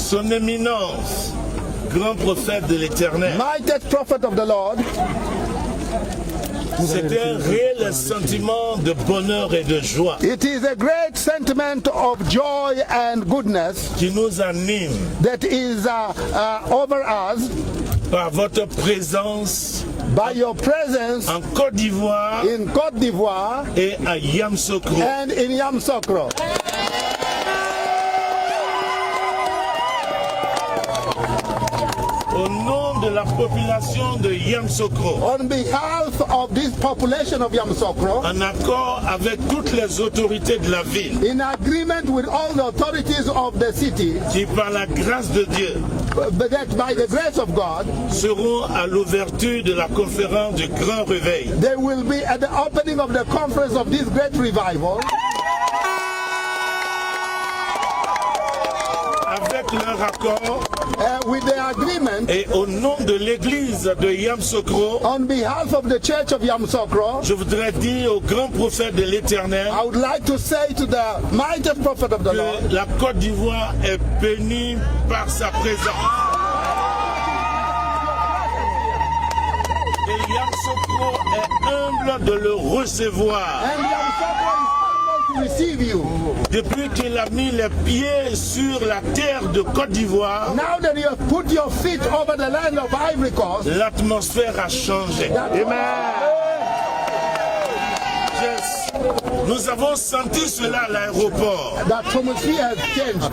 Son éminence, grand prophète de l'Éternel. mightiest prophet of the Lord, C'était un réel sentiment de bonheur et de joie it is a great sentiment of joy and goodness qui nous anime that is over us par votre présence by your presence en Côte d'Ivoire in Côte d'Ivoire et à Yamoussoukro. and in Yamoussoukro. Au nom de la population de Yamoussoukro, On behalf of this population of Yamoussoukro, en accord avec toutes les autorités de la ville, in agreement with all the authorities of the city, qui par la grâce de Dieu but that by the grace of God, seront à l'ouverture de la conférence du Grand Réveil, they will be at the opening of the conference of this great revival, avec leur accord with the agreement et au nom de l'église de Yamoussoukro, on behalf of the church of Yamoussoukro. je voudrais dire au grand prophète de l'Éternel I would like to say to the mightiest prophet of the Lord que la Côte d'Ivoire est bénie par sa présence. Et Yamoussoukro est humble de le recevoir. and Yamoussoukro is humble to receive you. Depuis qu'il a mis les pieds sur la terre de Côte d'Ivoire, Now that you have put your feet over the land of Ivory Coast, l'atmosphère a changé. Yes. Nous avons senti cela à l'aéroport. the atmosphere has changed.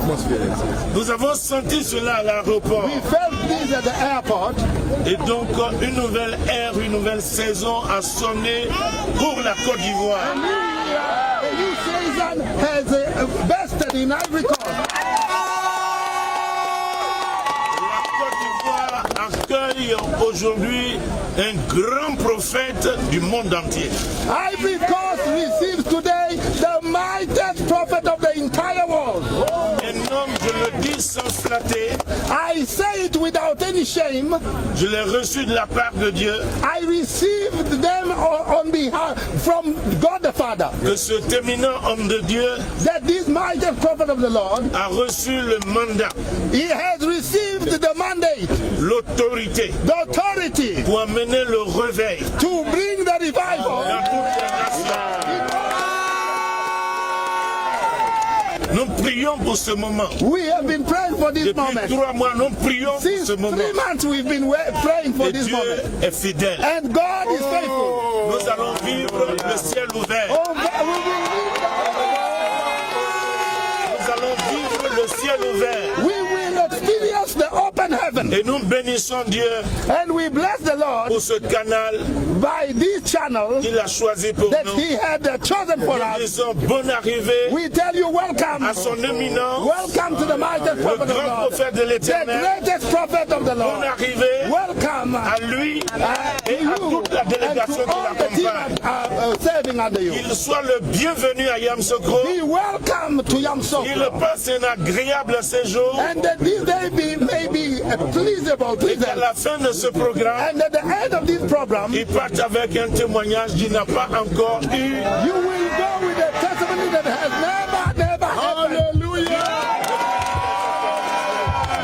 Nous avons senti cela à l'aéroport. We felt this at the airport, Et donc, une nouvelle ère, une nouvelle saison a sonné pour la Côte d'Ivoire. a new season has bested in Ivory Coast. La Côte d'Ivoire accueille aujourd'hui un grand prophète du monde entier. Ivory Coast receives today the mightiest prophet of the entire world. Un homme, je le dis sans flatter, I say it without any shame. je l'ai reçu de la part de Dieu, I received them on behalf from God the Father. que cet éminent homme de Dieu That this mightiest prophet of the Lord, a reçu le mandat, he has received the mandate, l'autorité the authority pour amener le réveil to bring the revival. dans toutes les nations. Nous prions pour ce moment. We have been praying for this Depuis moment. 3 mois, nous prions pour Since ce moment. 3 months we've been praying for Et this Dieu moment. est fidèle. And God is faithful. Nous allons vivre le ciel ouvert. Oh, God, we Nous allons vivre le ciel ouvert. will experience the open heaven. Et nous bénissons Dieu And we bless the Lord pour ce canal by this channel qu'il a choisi pour that nous. he had chosen for Nous us. disons bonne arrivée We tell you welcome. à son éminence, Welcome to the mightiest le prophet of grand God. prophète de The l'Éternel. greatest prophet of the Bonne Lord. arrivée Welcome à lui to et à you toute la and délégation to qui all the team l'accompagne. serving under you. Qu'il soit le bienvenu à Yamoussoukro. Be welcome to Qu'il Yamoussoukro. passe un agréable séjour. And that this day may be pleasable, Et qu'à pleasant. la fin de ce programme, And at the end of this program, il parte avec un témoignage qu'il n'a pas encore eu. you will go with a testimony that has never happened.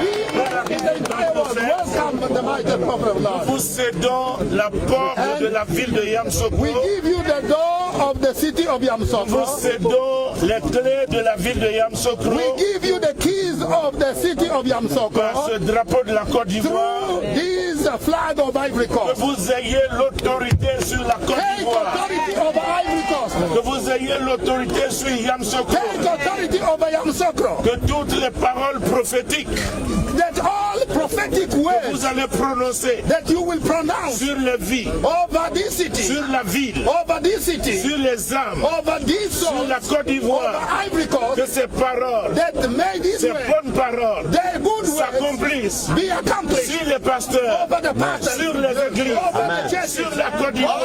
He is the entire world. Welcome, the mighty prophet of God. Nous cédons la porte de la ville de We Yamoussoukro. give you the door of the city of Nous Yamoussoukro. cédons les clés de la ville de Yamoussoukro. We give you the keys of the city of Par Yamoussoukro ce drapeau de la Côte d'Ivoire, through this flag of Ivory que Coast. vous ayez l'autorité sur la Côte Take d'Ivoire, authority over Ivory Coast. que vous ayez l'autorité sur Yamoussoukro, Take authority over Yamoussoukro. que toutes les paroles prophétiques That all prophetic que words vous allez prononcer that you will pronounce sur les vies, over this city, sur la ville, over this city, sur les âmes, over this sur soul, la Côte over d'Ivoire, Ivory que Coast, ces paroles, that may this ces way, bonnes paroles their good words s'accomplissent be accomplished sur les pasteurs, over the pastors, sur les églises, over the churches, sur la Côte d'Ivoire,